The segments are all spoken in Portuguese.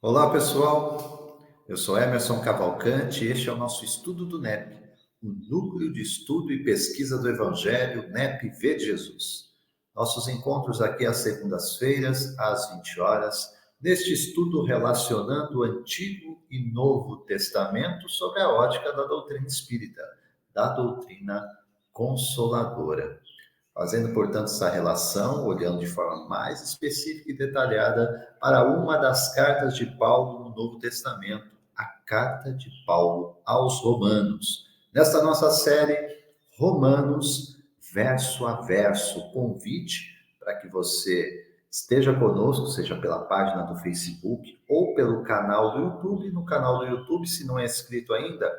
Olá, pessoal. Eu sou Emerson Cavalcante e este é o nosso estudo do NEP, o Núcleo de Estudo e Pesquisa do Evangelho NEP Vê de Jesus. Nossos encontros aqui às segundas-feiras, às 20 horas, neste estudo relacionando o Antigo e Novo Testamento sobre a ótica da doutrina espírita, da doutrina consoladora. Fazendo, portanto, essa relação, olhando de forma mais específica e detalhada para uma das cartas de Paulo no Novo Testamento, a carta de Paulo aos Romanos. Nesta nossa série, Romanos, verso a verso, convite para que você esteja conosco, seja pela página do Facebook ou pelo canal do YouTube. No canal do YouTube, se não é inscrito ainda,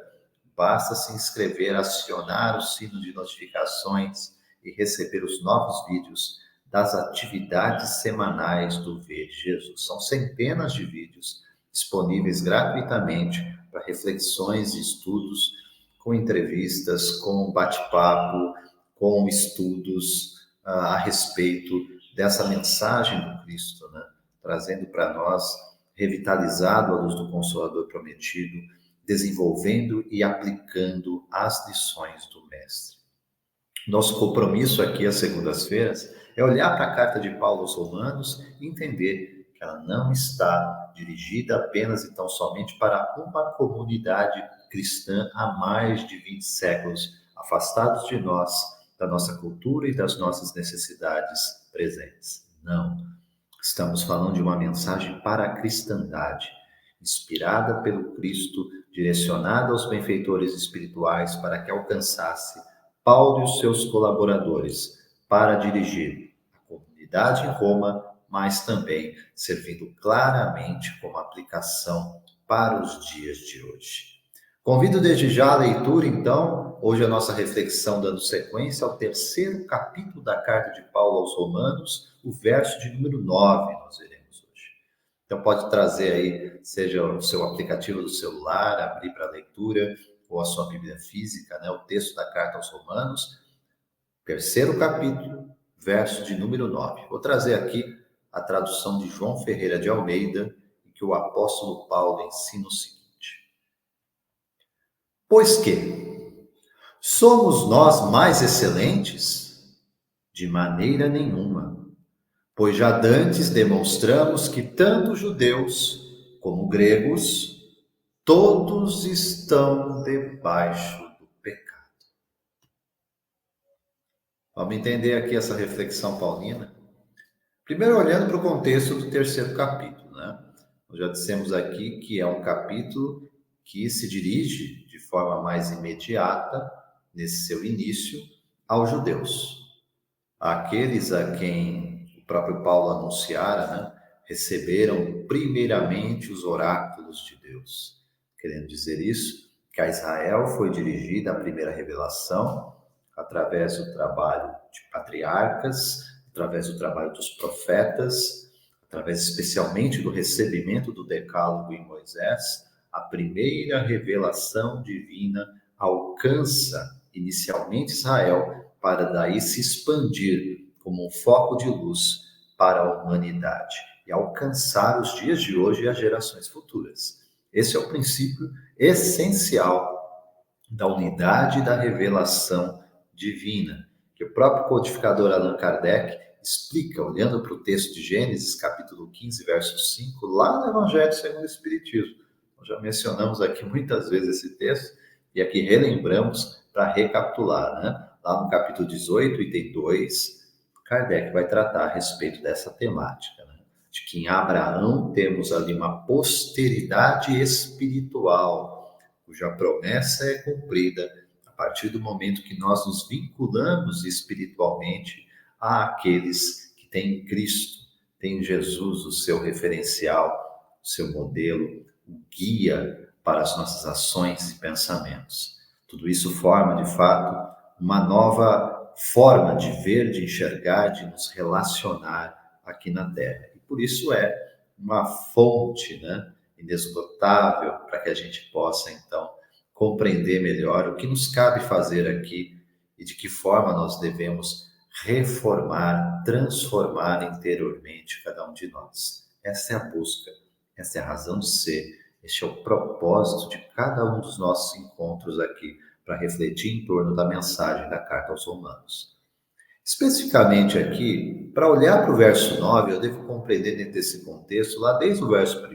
basta se inscrever, acionar o sino de notificações e receber os novos vídeos das atividades semanais do Ver Jesus. São centenas de vídeos disponíveis gratuitamente para reflexões e estudos, com entrevistas, com bate-papo, com estudos a respeito dessa mensagem do Cristo, né? Trazendo para nós, revitalizado à luz do Consolador prometido, desenvolvendo e aplicando as lições do Mestre. Nosso compromisso aqui às segundas-feiras é olhar para a carta de Paulo aos Romanos e entender que ela não está dirigida apenas e tão somente para uma comunidade cristã há mais de 20 séculos, afastados de nós, da nossa cultura e das nossas necessidades presentes. Não. Estamos falando de uma mensagem para a cristandade, inspirada pelo Cristo, direcionada aos benfeitores espirituais para que alcançasse Paulo e os seus colaboradores para dirigir a comunidade em Roma, mas também servindo claramente como aplicação para os dias de hoje. Convido desde já a leitura, então, hoje a nossa reflexão dando sequência ao terceiro capítulo da carta de Paulo aos Romanos, o verso de número 9, nós veremos hoje. Então pode trazer aí, seja o seu aplicativo do celular, abrir para leitura, ou a sua Bíblia física, né, o texto da carta aos Romanos, terceiro capítulo, verso de número 9. Vou trazer aqui a tradução de João Ferreira de Almeida, em que o apóstolo Paulo ensina o seguinte: Pois que somos nós mais excelentes? De maneira nenhuma, pois já dantes demonstramos que tanto judeus como gregos, todos estão debaixo do pecado. Vamos entender aqui essa reflexão paulina? Primeiro, olhando para o contexto do terceiro capítulo, né? Nós já dissemos aqui que é um capítulo que se dirige de forma mais imediata, nesse seu início, aos judeus, àqueles a quem o próprio Paulo anunciara, né? Receberam primeiramente os oráculos de Deus. Querendo dizer isso, que a Israel foi dirigida a primeira revelação através do trabalho de patriarcas, através do trabalho dos profetas, através especialmente do recebimento do decálogo em Moisés. A primeira revelação divina alcança inicialmente Israel, para daí se expandir como um foco de luz para a humanidade e alcançar os dias de hoje e as gerações futuras. Esse é o princípio essencial da unidade da revelação divina, que o próprio codificador Allan Kardec explica, olhando para o texto de Gênesis, capítulo 15, verso 5, lá no Evangelho segundo o Espiritismo. Nós já mencionamos aqui muitas vezes esse texto, e aqui relembramos para recapitular, né? Lá no capítulo 18, item 2, Kardec vai tratar a respeito dessa temática, né? De que em Abraão temos ali uma posteridade espiritual, cuja promessa é cumprida a partir do momento que nós nos vinculamos espiritualmente àqueles que têm em Cristo, têm em Jesus o seu referencial, o seu modelo, o guia para as nossas ações e pensamentos. Tudo isso forma, de fato, uma nova forma de ver, de enxergar, de nos relacionar aqui na Terra. E por isso é uma fonte, né, inesgotável para que a gente possa, então, compreender melhor o que nos cabe fazer aqui e de que forma nós devemos reformar, transformar interiormente cada um de nós. Essa é a busca Essa é a razão de ser, este é o propósito de cada um dos nossos encontros aqui, para refletir em torno da mensagem da carta aos Romanos. Especificamente aqui, para olhar para o verso 9, eu devo compreender dentro desse contexto, lá desde o verso 1,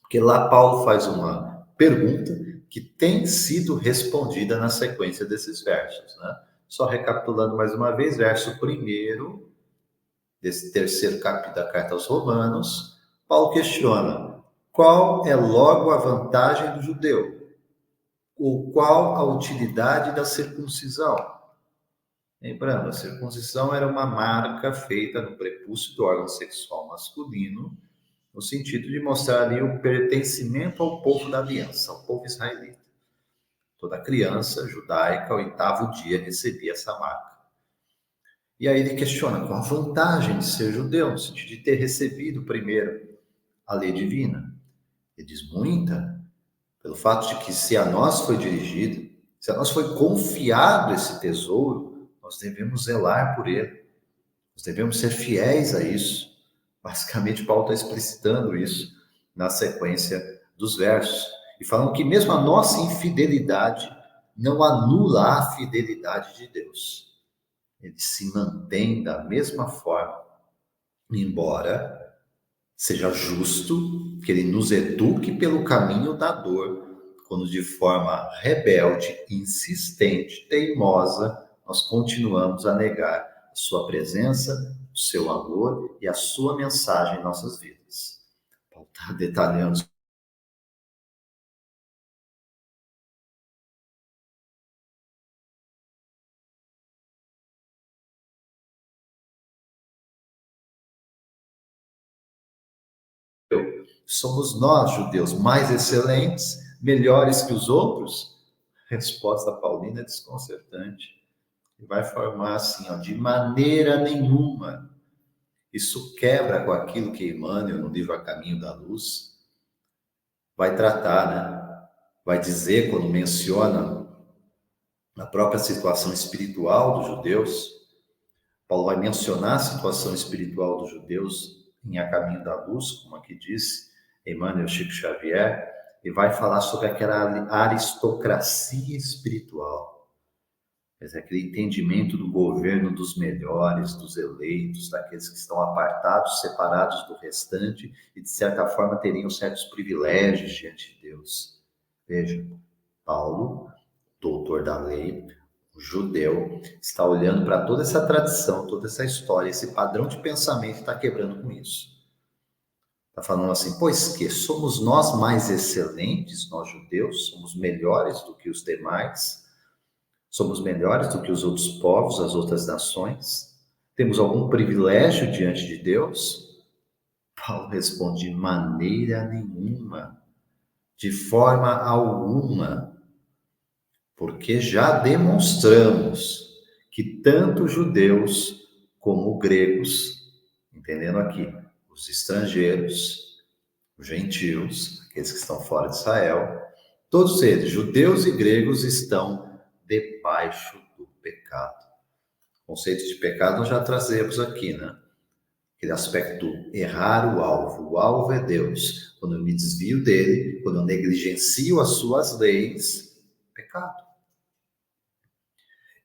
porque lá Paulo faz uma pergunta que tem sido respondida na sequência desses versos, né? Só recapitulando mais uma vez, verso 1 desse terceiro capítulo da carta aos Romanos, Paulo questiona: qual é logo a vantagem do judeu? Ou qual a utilidade da circuncisão? Lembrando, a circuncisão era uma marca feita no prepúcio do órgão sexual masculino, no sentido de mostrar ali o pertencimento ao povo da aliança, ao povo israelita. Toda criança judaica, ao 8º dia, recebia essa marca. E aí ele questiona qual a vantagem de ser judeu, no sentido de ter recebido primeiro a lei divina. Ele diz muita, pelo fato de que se a nós foi dirigido, se a nós foi confiado esse tesouro, nós devemos zelar por ele. Nós devemos ser fiéis a isso. Basicamente, Paulo está explicitando isso na sequência dos versos. E falando que mesmo a nossa infidelidade não anula a fidelidade de Deus. Ele se mantém da mesma forma, embora seja justo que ele nos eduque pelo caminho da dor, quando de forma rebelde, insistente, teimosa, nós continuamos a negar a sua presença, o seu amor e a sua mensagem em nossas vidas. Paulo está detalhando somos nós, judeus, mais excelentes, melhores que os outros? Resposta paulina é desconcertante. E vai formar assim, ó, de maneira nenhuma. Isso quebra com aquilo que Emmanuel, no livro A Caminho da Luz, vai tratar, né? Vai dizer, quando menciona a própria situação espiritual dos judeus, Paulo vai mencionar a situação espiritual dos judeus em A Caminho da Luz, como aqui disse Emmanuel Chico Xavier, e vai falar sobre aquela aristocracia espiritual. Quer dizer, aquele entendimento do governo dos melhores, dos eleitos, daqueles que estão apartados, separados do restante e, de certa forma, teriam certos privilégios diante de Deus. Veja, Paulo, doutor da lei, judeu, está olhando para toda essa tradição, toda essa história, esse padrão de pensamento e está quebrando com isso. Está falando assim, pois que somos nós mais excelentes, nós judeus, somos melhores do que os demais, somos melhores do que os outros povos, as outras nações, temos algum privilégio diante de Deus? Paulo responde, de maneira nenhuma, de forma alguma, porque já demonstramos que tanto judeus como gregos, entendendo aqui, os estrangeiros, os gentios, aqueles que estão fora de Israel, todos eles, judeus e gregos, estão debaixo do pecado. O conceito de pecado nós já trazemos aqui, né? Aquele aspecto do errar o alvo. O alvo é Deus. Quando eu me desvio dele, quando eu negligencio as suas leis, pecado.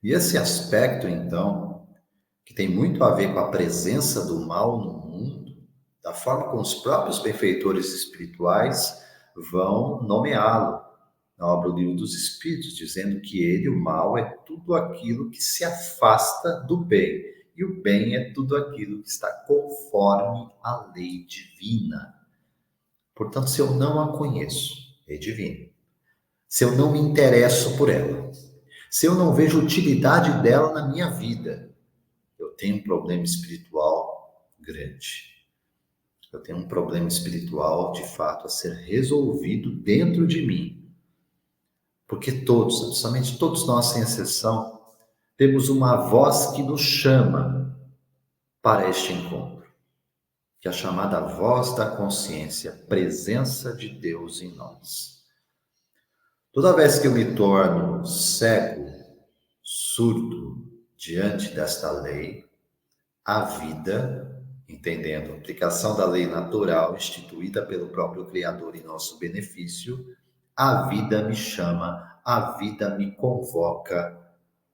E esse aspecto, então, que tem muito a ver com a presença do mal no mundo, da forma como os próprios benfeitores espirituais vão nomeá-lo na obra do Livro dos Espíritos, dizendo que ele, o mal, é tudo aquilo que se afasta do bem, e o bem é tudo aquilo que está conforme a lei divina. Portanto, se eu não a conheço, é divina. Se eu não me interesso por ela, se eu não vejo utilidade dela na minha vida, eu tenho um problema espiritual grande. Eu tenho um problema espiritual, de fato, a ser resolvido dentro de mim. Porque todos, absolutamente todos nós, sem exceção, temos uma voz que nos chama para este encontro, que é a chamada voz da consciência, presença de Deus em nós. Toda vez que eu me torno cego, surdo diante desta lei, a vida Entendendo a aplicação da lei natural instituída pelo próprio Criador em nosso benefício, a vida me chama, a vida me convoca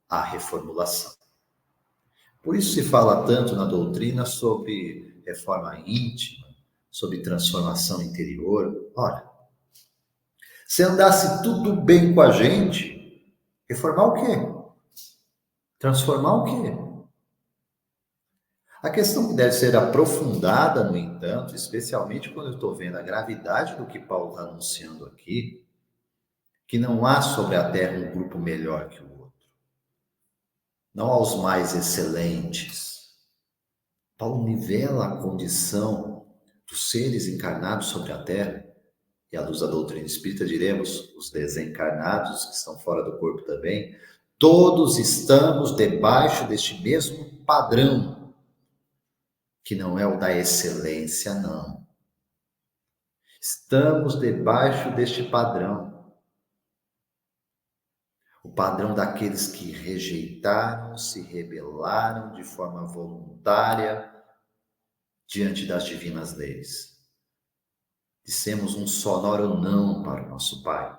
à reformulação. Por isso se fala tanto na doutrina sobre reforma íntima, sobre transformação interior. Olha, se andasse tudo bem com a gente, reformar o quê? Transformar o quê? A questão que deve ser aprofundada, no entanto, especialmente quando eu estou vendo a gravidade do que Paulo está anunciando aqui, que não há sobre a terra um grupo melhor que o outro. Não há os mais excelentes. Paulo nivela a condição dos seres encarnados sobre a terra, e à luz da doutrina espírita diremos, os desencarnados que estão fora do corpo também, todos estamos debaixo deste mesmo padrão, que não é o da excelência, não. Estamos debaixo deste padrão. O padrão daqueles que rejeitaram, se rebelaram de forma voluntária diante das divinas leis. Dissemos um sonoro não para o nosso Pai,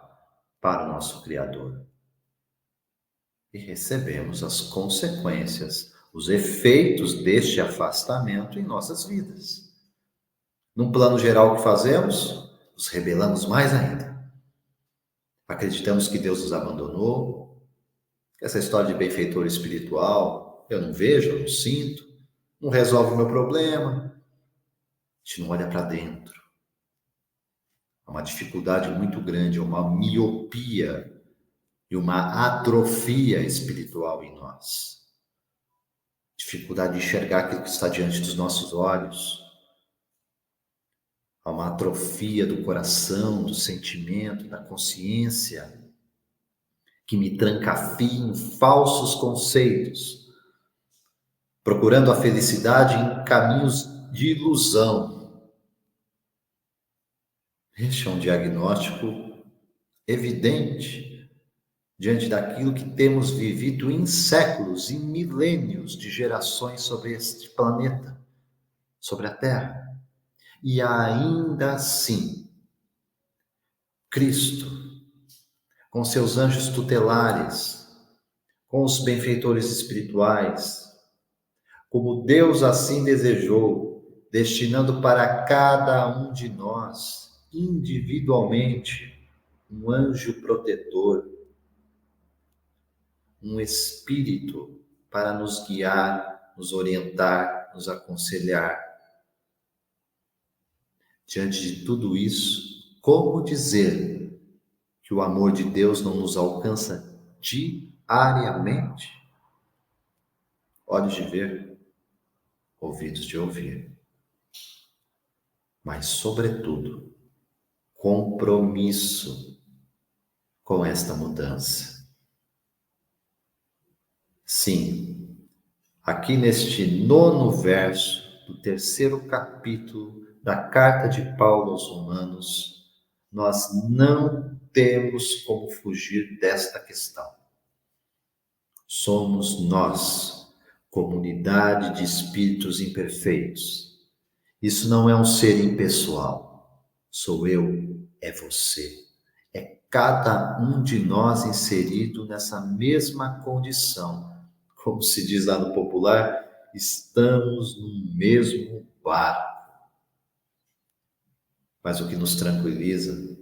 para o nosso Criador. E recebemos as consequências, os efeitos deste afastamento em nossas vidas. Num plano geral, o que fazemos? Nos rebelamos mais ainda. Acreditamos que Deus nos abandonou. Essa história de benfeitor espiritual, eu não vejo, eu não sinto, não resolve o meu problema. A gente não olha para dentro. Há uma dificuldade muito grande, uma miopia e uma atrofia espiritual em nós. Dificuldade de enxergar aquilo que está diante dos nossos olhos. Há uma atrofia do coração, do sentimento, da consciência, que me trancafia em falsos conceitos, procurando a felicidade em caminhos de ilusão. Este é um diagnóstico evidente diante daquilo que temos vivido em séculos, em milênios de gerações sobre este planeta, sobre a Terra. E ainda assim, Cristo, com seus anjos tutelares, com os benfeitores espirituais, como Deus assim desejou, destinando para cada um de nós, individualmente, um anjo protetor, um espírito para nos guiar, nos orientar, nos aconselhar. Diante de tudo isso, como dizer que o amor de Deus não nos alcança diariamente? Olhos de ver, ouvidos de ouvir. Mas, sobretudo, compromisso com esta mudança. Sim, aqui neste 9º verso do 3º capítulo da carta de Paulo aos Romanos, nós não temos como fugir desta questão. Somos nós, comunidade de espíritos imperfeitos. Isso não é um ser impessoal. Sou eu, é você. É cada um de nós inserido nessa mesma condição. Como se diz lá no popular, estamos no mesmo barco. Mas o que nos tranquiliza,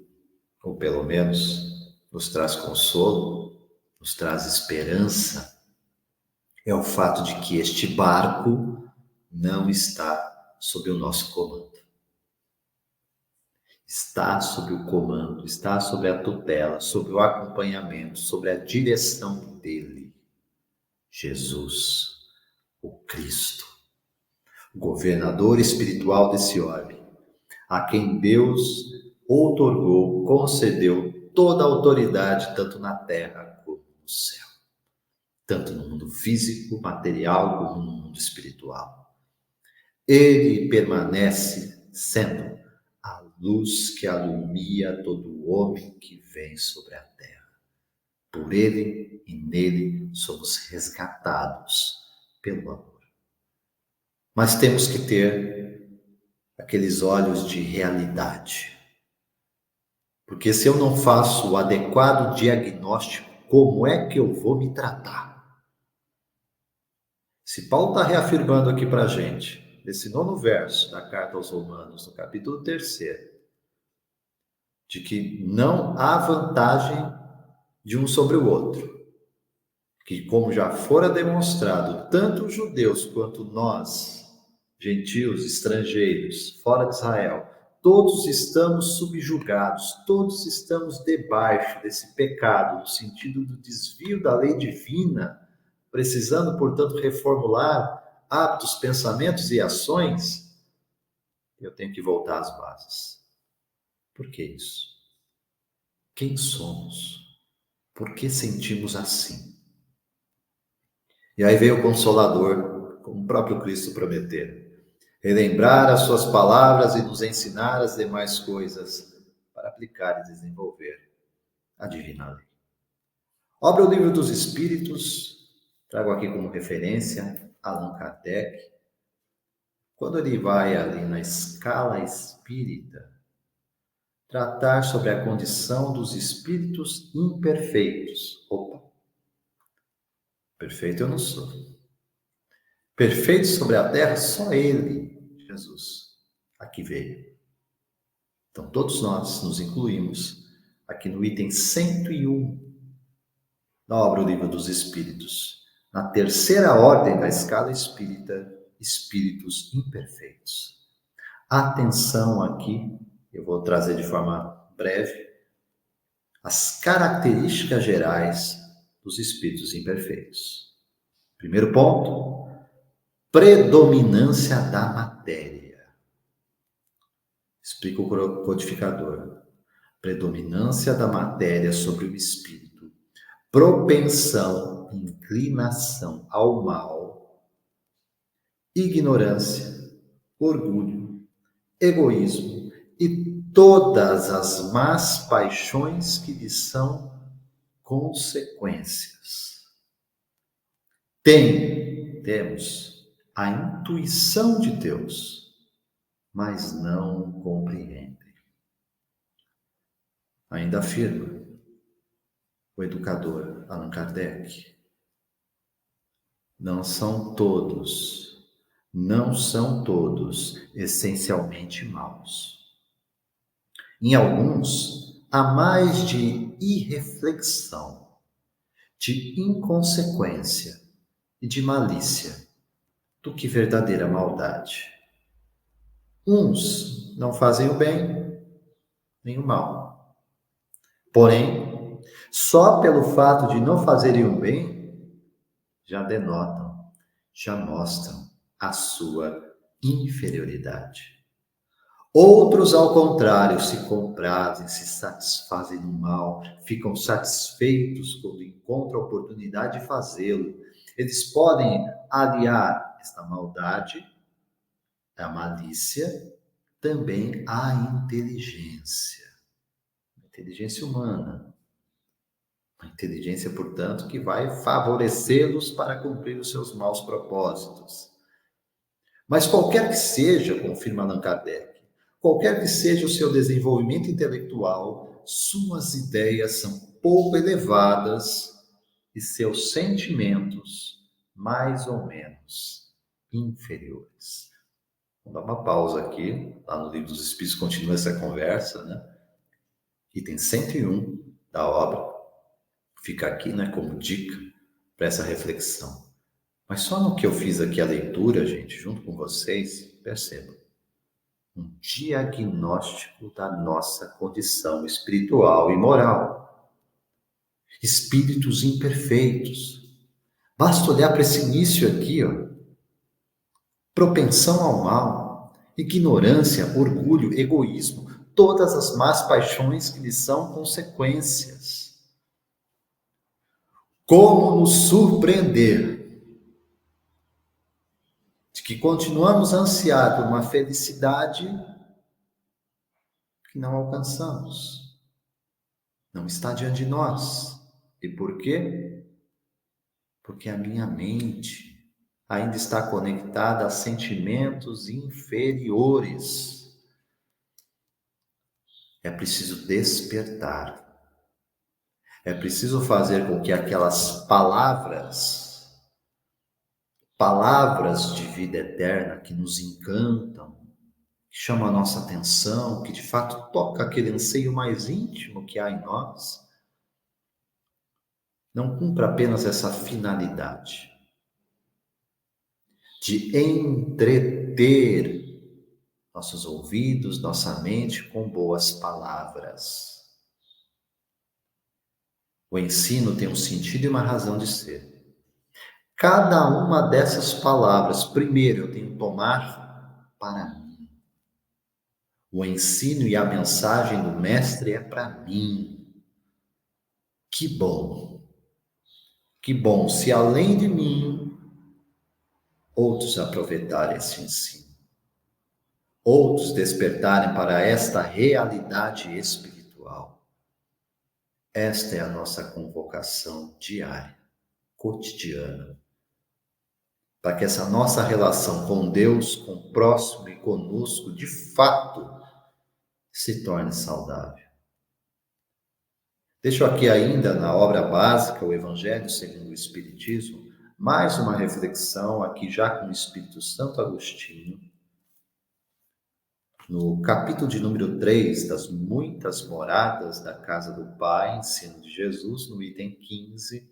ou pelo menos nos traz consolo, nos traz esperança, é o fato de que este barco não está sob o nosso comando. Está sob o comando, está sob a tutela, sob o acompanhamento, sobre a direção dele, Jesus, o Cristo, o governador espiritual desse orbe, a quem Deus outorgou, concedeu toda a autoridade, tanto na terra como no céu, tanto no mundo físico, material, como no mundo espiritual. Ele permanece sendo a luz que alumia todo homem que vem sobre a terra. Por ele e nele somos resgatados pelo amor. Mas temos que ter aqueles olhos de realidade. Porque se eu não faço o adequado diagnóstico, como é que eu vou me tratar? Se Paulo está reafirmando aqui para a gente, nesse 9º verso da carta aos Romanos, no capítulo 3º, de que não há vantagem de um sobre o outro, que como já fora demonstrado, tanto os judeus quanto nós, gentios, estrangeiros, fora de Israel, todos estamos subjugados, todos estamos debaixo desse pecado, no sentido do desvio da lei divina, precisando, portanto, reformular hábitos, pensamentos e ações. Eu tenho que voltar às bases. Por que isso? Quem somos? Por que sentimos assim? E aí veio o Consolador, como o próprio Cristo prometeu, relembrar as suas palavras e nos ensinar as demais coisas para aplicar e desenvolver a divina lei. Obra O Livro dos Espíritos, trago aqui como referência Allan Kardec. Quando ele vai ali na escala espírita, tratar sobre a condição dos espíritos imperfeitos. Opa, perfeito eu não sou. Perfeito sobre a terra, só ele, Jesus, aqui veio. Então, todos nós nos incluímos aqui no item 101 da obra O Livro dos Espíritos, na terceira ordem da escala espírita, espíritos imperfeitos. Atenção aqui, eu vou trazer de forma breve as características gerais dos espíritos imperfeitos. Primeiro ponto, predominância da matéria. Explica o codificador. Predominância da matéria sobre o espírito, propensão, inclinação ao mal, ignorância, orgulho, egoísmo e todas as más paixões que lhe são consequências. Temos a intuição de Deus, mas não compreendem. Ainda afirma o educador Allan Kardec, não são todos essencialmente maus. Em alguns, há mais de irreflexão, de inconsequência e de malícia do que verdadeira maldade. Uns não fazem o bem nem o mal. Porém, só pelo fato de não fazerem o bem, já denotam, já mostram a sua inferioridade. Outros, ao contrário, se comprazem, se satisfazem no mal, ficam satisfeitos quando encontram a oportunidade de fazê-lo. Eles podem aliar esta maldade, a malícia, também à inteligência. A inteligência humana. A inteligência, portanto, que vai favorecê-los para cumprir os seus maus propósitos. Mas qualquer que seja, confirma Allan Kardec, qualquer que seja o seu desenvolvimento intelectual, suas ideias são pouco elevadas e seus sentimentos mais ou menos inferiores. Vou dar uma pausa aqui, lá no Livro dos Espíritos continua essa conversa, né? Item 101 da obra, fica aqui, né, como dica para essa reflexão. Mas só no que eu fiz aqui a leitura, gente, junto com vocês, percebam. Um diagnóstico da nossa condição espiritual e moral. Espíritos imperfeitos. Basta olhar para esse início aqui, ó. Propensão ao mal, ignorância, orgulho, egoísmo, todas as más paixões que lhes são consequências. Como nos surpreender de que continuamos a ansiar por uma felicidade que não alcançamos, não está diante de nós. E por quê? Porque a minha mente, ainda está conectada a sentimentos inferiores. É preciso despertar. É preciso fazer com que aquelas palavras de vida eterna que nos encantam, que chamam a nossa atenção, que de fato toca aquele anseio mais íntimo que há em nós, não cumpra apenas essa finalidade de entreter nossos ouvidos, nossa mente com boas palavras. O ensino tem um sentido e uma razão de ser. Cada uma dessas palavras, primeiro, eu tenho que tomar para mim. O ensino e a mensagem do Mestre é para mim. Que bom! Que bom se além de mim, outros aproveitarem esse ensino. Outros despertarem para esta realidade espiritual. Esta é a nossa convocação diária, cotidiana, para que essa nossa relação com Deus, com o próximo e conosco, de fato, se torne saudável. Deixo aqui ainda na obra básica, o Evangelho segundo o Espiritismo, mais uma reflexão aqui já com o Espírito Santo Agostinho, no capítulo de número 3 das muitas moradas da casa do Pai, ensino de Jesus, no item 15,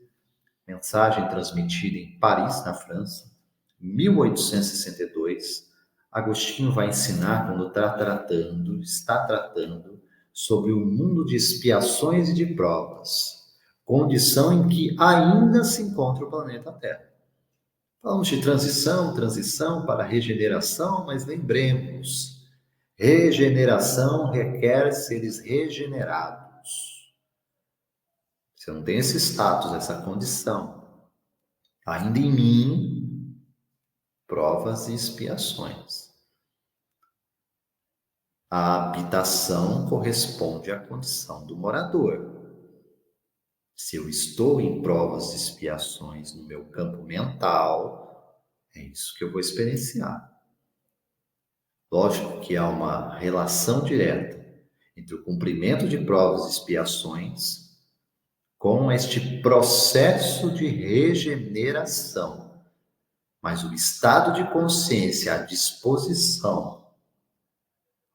mensagem transmitida em Paris, na França, 1862, Agostinho vai ensinar quando está tratando sobre o mundo de expiações e de provas, condição em que ainda se encontra o planeta Terra. Falamos de transição para regeneração, mas lembremos, regeneração requer seres regenerados. Você não tem esse status, essa condição. Ainda em mim, provas e expiações. A habitação corresponde à condição do morador. Se eu estou em provas e expiações no meu campo mental, é isso que eu vou experienciar. Lógico que há uma relação direta entre o cumprimento de provas e expiações com este processo de regeneração. Mas o estado de consciência, a disposição,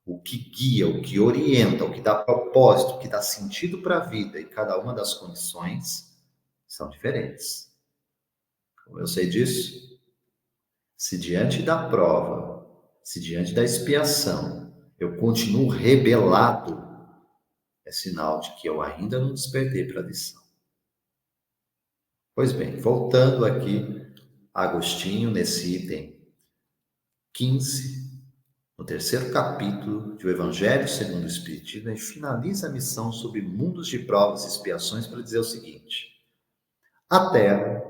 o que guia, o que orienta, o que dá propósito, o que dá sentido para a vida em cada uma das condições, são diferentes. Como eu sei disso? Se diante da prova, se diante da expiação, eu continuo rebelado, é sinal de que eu ainda não despertei para a lição. Pois bem, voltando aqui a Agostinho, nesse item 15, no terceiro capítulo do Evangelho segundo o Espiritismo, ele finaliza a missão sobre mundos de provas e expiações para dizer o seguinte: a Terra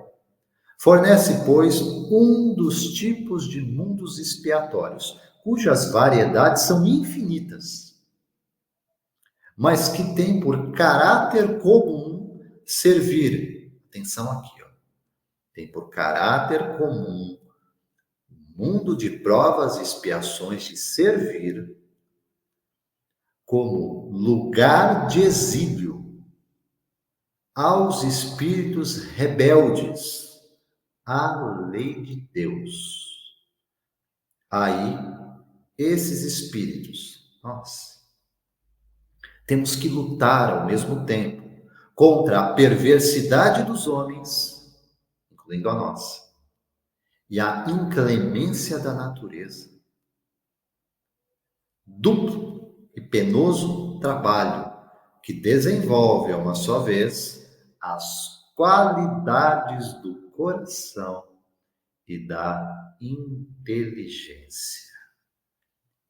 fornece, pois, um dos tipos de mundos expiatórios, cujas variedades são infinitas, mas que tem por caráter comum servir. Atenção aqui, ó. Tem por caráter comum mundo de provas e expiações de servir como lugar de exílio aos espíritos rebeldes à lei de Deus. Aí, esses espíritos, nós, temos que lutar ao mesmo tempo contra a perversidade dos homens, incluindo a nossa, e a inclemência da natureza. Duplo e penoso trabalho que desenvolve, a uma só vez, as qualidades do coração e da inteligência.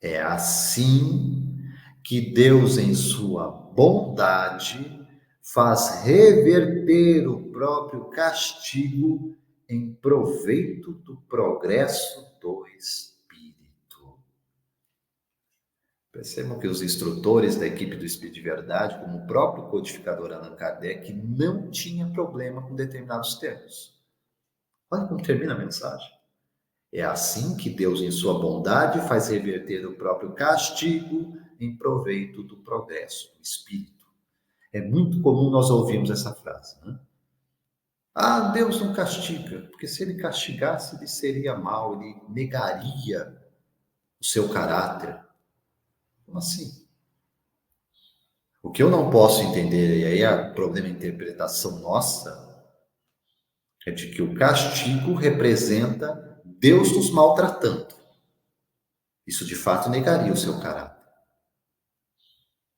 É assim que Deus, em sua bondade, faz reverter o próprio castigo em proveito do progresso do espírito. Percebam que os instrutores da equipe do Espírito de Verdade, como o próprio codificador Allan Kardec, não tinha problema com determinados termos. Olha como termina a mensagem. É assim que Deus, em sua bondade, faz reverter o próprio castigo em proveito do progresso do espírito. É muito comum nós ouvirmos essa frase, né? Ah, Deus não castiga, porque se ele castigasse, ele seria mau, ele negaria o seu caráter. Como assim? O que eu não posso entender, e aí é o problema de interpretação nossa, é de que o castigo representa Deus nos maltratando. Isso de fato negaria o seu caráter.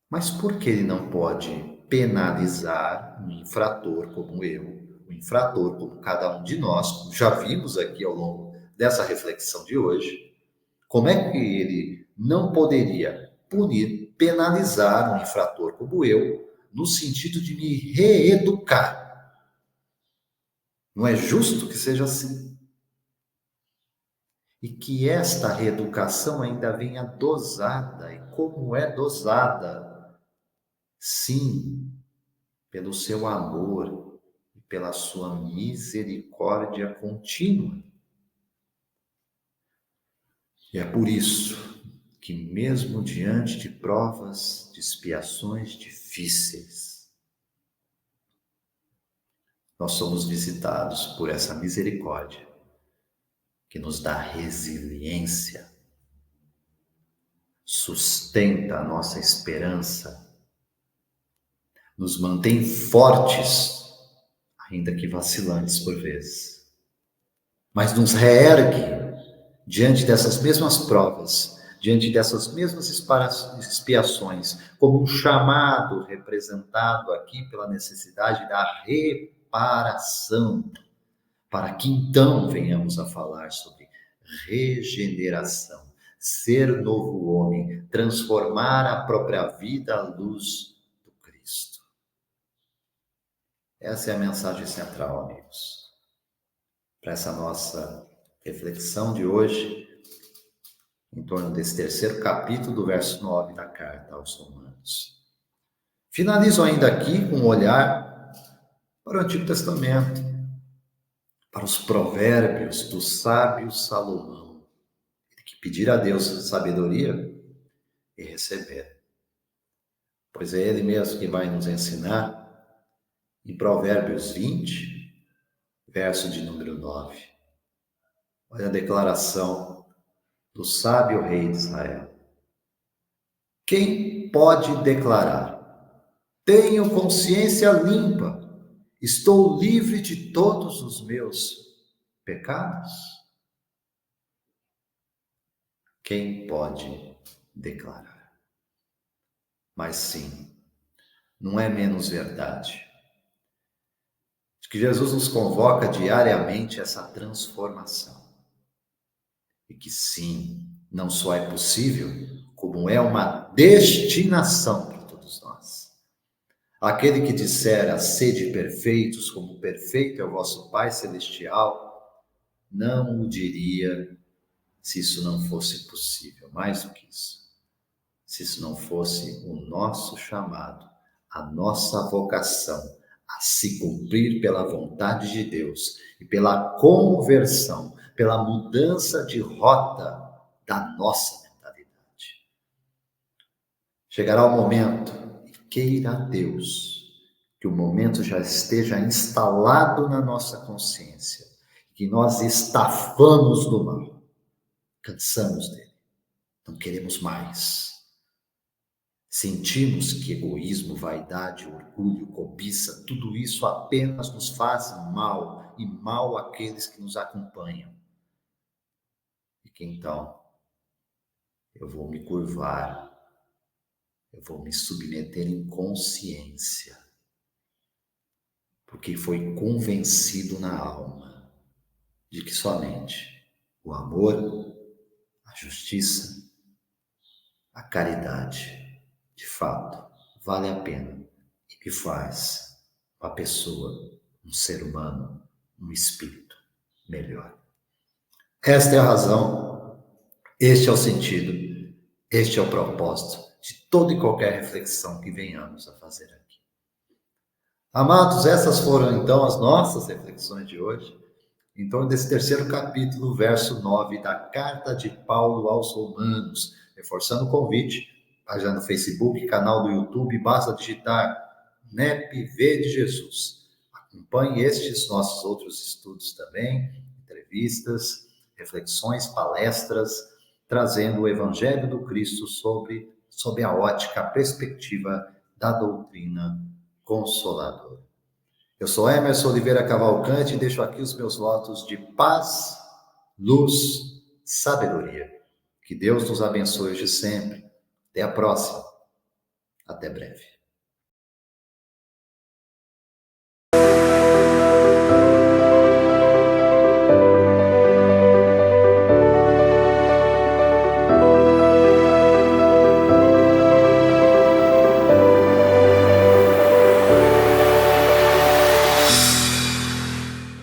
Mas por que ele não pode penalizar um infrator como eu, um infrator como cada um de nós, como já vimos aqui ao longo dessa reflexão de hoje? Como é que ele não poderia punir, penalizar um infrator como eu, no sentido de me reeducar? Não é justo que seja assim? E que esta reeducação ainda venha dosada. E como é dosada? Sim, pelo seu amor e pela sua misericórdia contínua. E é por isso que, mesmo diante de provas, de expiações difíceis, nós somos visitados por essa misericórdia que nos dá resiliência, sustenta a nossa esperança, nos mantém fortes, ainda que vacilantes por vezes, mas nos reergue diante dessas mesmas provas, diante dessas mesmas expiações, como um chamado representado aqui pela necessidade da reparação, para que então venhamos a falar sobre regeneração, ser novo homem, transformar a própria vida à luz do Cristo. Essa é a mensagem central, amigos, para essa nossa reflexão de hoje, em torno desse terceiro capítulo do verso 9 da carta aos Romanos. Finalizo ainda aqui com um olhar para o Antigo Testamento, para os provérbios do sábio Salomão, que pedir a Deus sabedoria e receber. Pois é Ele mesmo que vai nos ensinar em Provérbios 20, verso de número 9. Olha a declaração do sábio rei de Israel. Quem pode declarar: tenho consciência limpa, estou livre de todos os meus pecados? Quem pode declarar? Mas sim, não é menos verdade de que Jesus nos convoca diariamente a essa transformação. E que sim, não só é possível, como é uma destinação para todos nós. Aquele que disser a sede perfeitos, como perfeito é o vosso Pai Celestial, não o diria se isso não fosse possível. Mais do que isso, se isso não fosse o nosso chamado, a nossa vocação a se cumprir pela vontade de Deus e pela conversão, pela mudança de rota da nossa mentalidade. Chegará o momento, e queira Deus, que o momento já esteja instalado na nossa consciência, que nós estafamos do mal, cansamos dele, não queremos mais. Sentimos que egoísmo, vaidade, orgulho, cobiça, tudo isso apenas nos faz mal e mal àqueles que nos acompanham. E que então eu vou me curvar, eu vou me submeter em consciência, porque foi convencido na alma de que somente o amor, a justiça, a caridade, de fato, vale a pena e que faz uma pessoa, um ser humano, um espírito melhor. Esta é a razão, este é o sentido, este é o propósito de toda e qualquer reflexão que venhamos a fazer aqui. Amados, essas foram então as nossas reflexões de hoje. em torno desse terceiro capítulo, verso 9 da Carta de Paulo aos Romanos. Reforçando o convite, página no Facebook, canal do YouTube, basta digitar NEP Vede Jesus. Acompanhe estes nossos outros estudos também, entrevistas, reflexões, palestras, trazendo o Evangelho do Cristo sob a ótica, a perspectiva da doutrina consoladora. Eu sou Emerson Oliveira Cavalcante e deixo aqui os meus votos de paz, luz, sabedoria. Que Deus nos abençoe hoje e sempre. Até a próxima. Até breve.